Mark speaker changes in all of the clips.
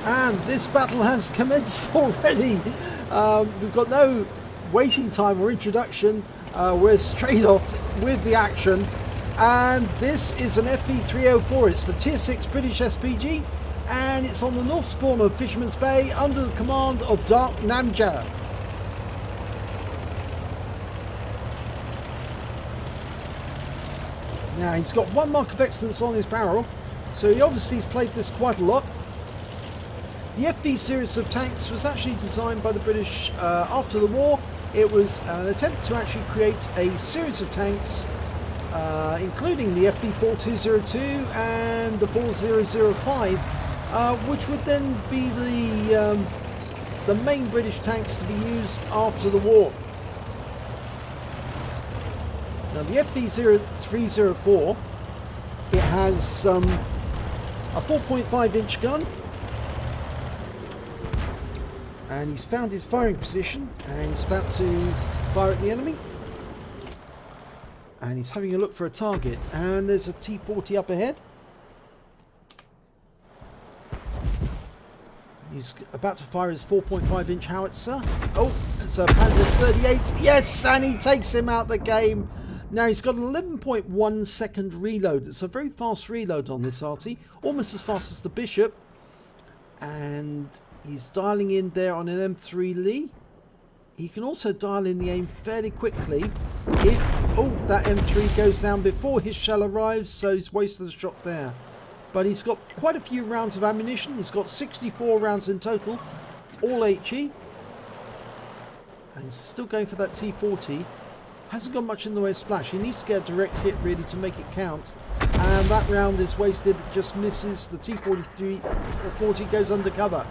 Speaker 1: And this battle has commenced already. We've got no waiting time or introduction. We're straight off with the action. And this is an FV304. It's the Tier 6 British SPG. And it's on the north spawn of Fisherman's Bay under the command of Darknamja. Now he's got 1 mark of excellence on his barrel, so he obviously has played this quite a lot. The FV series of tanks was actually designed by the British after the war. It was an attempt to actually create a series of tanks, including the FV304 and the 4005, which would then be the main British tanks to be used after the war. Now the FV304, it has a 4.5-inch gun, and he's found his firing position and he's about to fire at the enemy, and he's having a look for a target, and there's a T40 up ahead. He's about to fire his 4.5-inch howitzer. Oh, it's a Panzer 38. Yes, and he takes him out the game. Now he's got an 11.1 second reload. It's a very fast reload on this Arty, almost as fast as the Bishop. And he's dialing in there on an M3 Lee. He can also dial in the aim fairly quickly if, oh, that M3 goes down before his shell arrives, so he's wasted a shot there. But he's got quite a few rounds of ammunition. He's got 64 rounds in total, all HE. And he's still going for that T40. Hasn't got much in the way of splash. He needs to get a direct hit really to make it count. And that round is wasted, it just misses. The T40 goes undercover.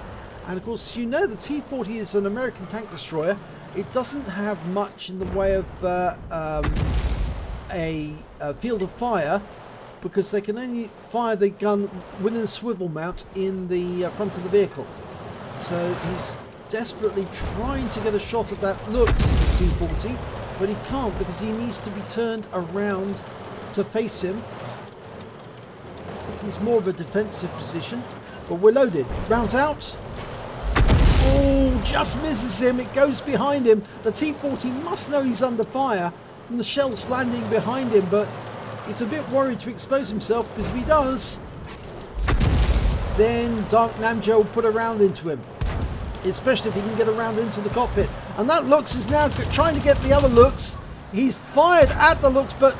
Speaker 1: And of course, you know the T40 is an American tank destroyer. It doesn't have much in the way of a field of fire, because they can only fire the gun within a swivel mount in the front of the vehicle. So he's desperately trying to get a shot at that looks, the T40, but he can't because he needs to be turned around to face him. He's more of a defensive position, but we're loaded. Rounds out. Oh, just misses him. It goes behind him. The T40 must know he's under fire and the shell's landing behind him, but he's a bit worried to expose himself, because if he does, then Darknamja will put a round into him, especially if he can get a round into the cockpit. And that looks is now trying to get the other looks. He's fired at the looks, but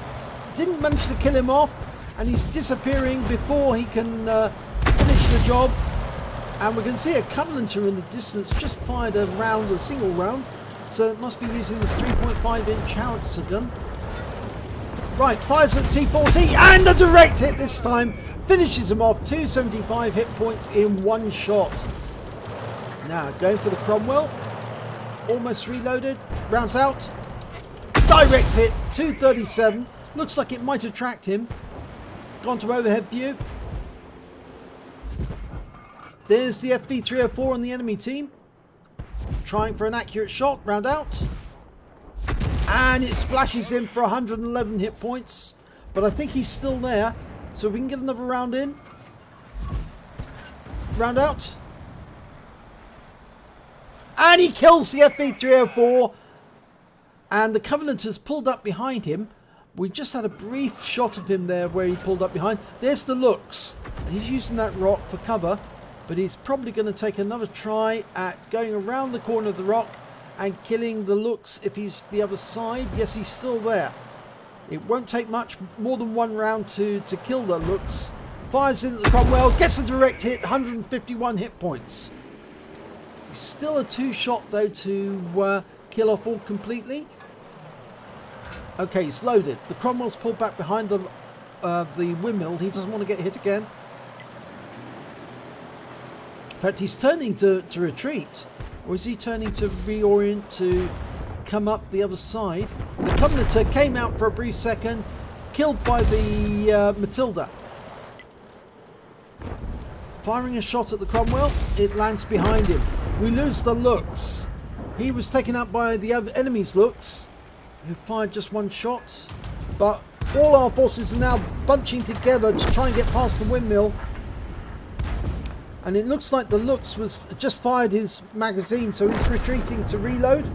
Speaker 1: didn't manage to kill him off, and he's disappearing before he can finish the job. And we can see a Covenanter in the distance just fired a round, a single round, so it must be using the 3.5-inch howitzer gun. Right, fires at T40, and a direct hit this time. Finishes him off, 275 hit points in one shot. Now, going for the Cromwell. Almost reloaded. Rounds out. Direct hit, 237. Looks like it might attract him. Gone to overhead view. There's the FV304 on the enemy team. Trying for an accurate shot. Round out. And it splashes him for 111 hit points. But I think he's still there. So we can get another round in. Round out. And he kills the FV304. And the Covenanter's pulled up behind him. We just had a brief shot of him there where he pulled up behind. There's the looks. He's using that rock for cover. But he's probably going to take another try at going around the corner of the rock and killing the looks if he's the other side. Yes, he's still there. It won't take much more than one round to kill the looks. Fires into the Cromwell, gets a direct hit, 151 hit points. He's still a two-shot though to kill off all completely. Okay, he's loaded. The Cromwell's pulled back behind the windmill. He doesn't want to get hit again. In fact, he's turning to retreat. Or is he turning to reorient to come up the other side? The Covenanter came out for a brief second, killed by the Matilda. Firing a shot at the Cromwell, it lands behind him. We lose the looks. He was taken out by the enemy's looks, who fired just one shot. But all our forces are now bunching together to try and get past the windmill. And it looks like the Lux was just fired his magazine, so he's retreating to reload.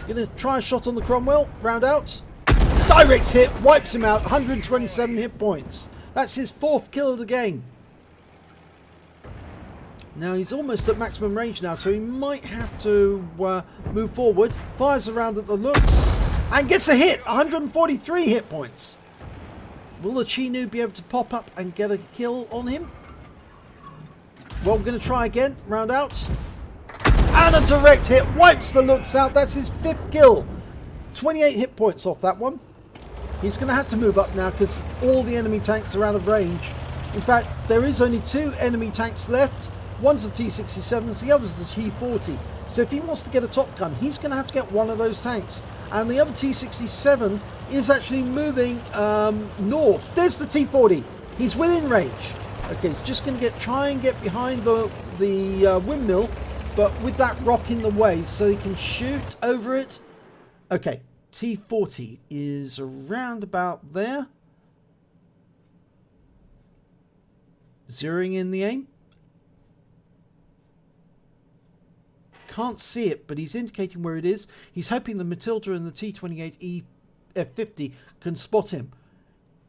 Speaker 1: Gonna try a shot on the Cromwell, round out. Direct hit, wipes him out, 127 hit points. That's his 4th kill of the game. Now he's almost at maximum range now, so he might have to move forward. Fires around at the Lux and gets a hit, 143 hit points. Will the Chinu be able to pop up and get a kill on him? Well, we're going to try again. Round out. And a direct hit. Wipes the Lux out. That's his 5th kill. 28 hit points off that one. He's going to have to move up now because all the enemy tanks are out of range. In fact, there is only 2 enemy tanks left. One's a T-67, the other's the T-40. So if he wants to get a top gun, he's going to have to get one of those tanks. And the other T-67 is actually moving north. There's the T-40. He's within range. Okay, he's just going to try and get behind the windmill, but with that rock in the way, so he can shoot over it. Okay, T-40 is around about there. Zeroing in the aim. Can't see it, but he's indicating where it is. He's hoping the Matilda and the T-28E F-50 can spot him.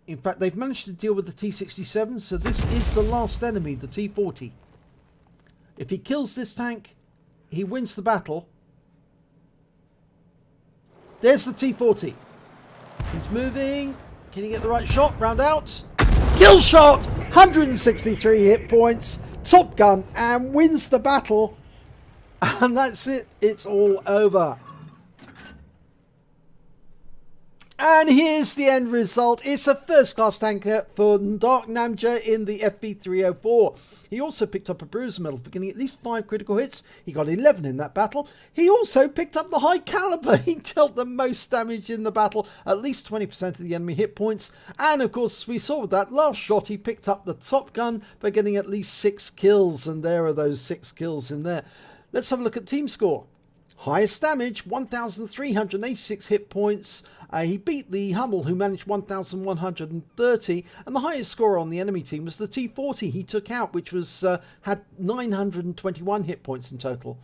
Speaker 1: In fact, they've managed to deal with the T-67, so this is the last enemy, the T-40. If he kills this tank, he wins the battle. There's the T-40. He's moving. Can he get the right shot? Round out. Kill shot! 163 hit points. Top gun and wins the battle. And that's it. It's all over. And here's the end result. It's a first-class tanker for Darknamja in the FV304. He also picked up a bruiser medal for getting at least 5 critical hits. He got 11 in that battle. He also picked up the high caliber. He dealt the most damage in the battle, at least 20% of the enemy hit points. And of course, we saw with that last shot, he picked up the top gun for getting at least 6 kills. And there are those 6 kills in there. Let's have a look at team score. Highest damage, 1,386 hit points. He beat the Hummel, who managed 1,130, and the highest score on the enemy team was the T-40 he took out, which was had 921 hit points in total.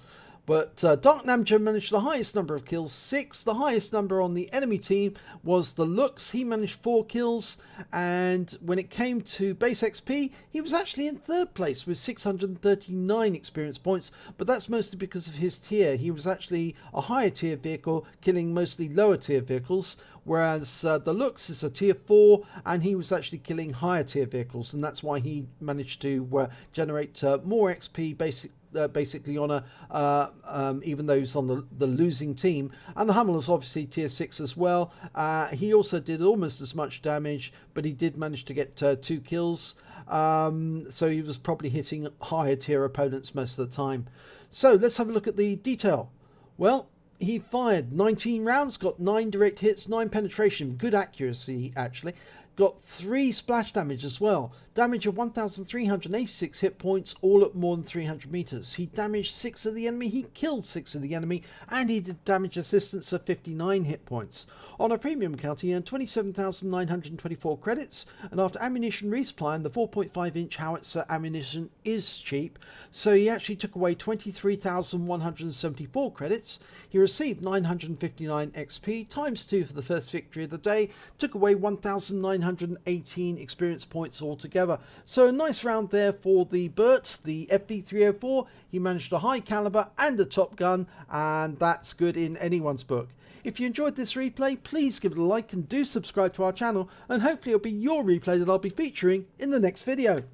Speaker 1: But Darknamja managed the highest number of kills, 6. The highest number on the enemy team was the Lux. He managed 4 kills. And when it came to base XP, he was actually in 3rd place with 639 experience points. But that's mostly because of his tier. He was actually a higher tier vehicle, killing mostly lower tier vehicles. Whereas the Lux is a tier 4, and he was actually killing higher tier vehicles. And that's why he managed to generate more XP basically on even though he's on the losing team. And the Hummel is obviously tier 6 as well. He also did almost as much damage, but he did manage to get 2 kills. So he was probably hitting higher tier opponents most of the time. So let's have a look at the detail. Well, he fired 19 rounds, got 9 direct hits, 9 penetration, good accuracy actually. Got 3 splash damage as well. Damage of 1,386 hit points, all at more than 300 meters. He damaged 6 of the enemy, he killed 6 of the enemy, and he did damage assistance of 59 hit points. On a premium account, he earned 27,924 credits, and after ammunition resupply, and the 4.5-inch howitzer ammunition is cheap, so he actually took away 23,174 credits. He received 959 XP, times 2 for the first victory of the day, took away 1,918 experience points altogether. So a nice round there for the Burt, the FV304. He managed a high caliber and a top gun, and that's good in anyone's book. If you enjoyed this replay, please give it a like and do subscribe to our channel, and hopefully it'll be your replay that I'll be featuring in the next video.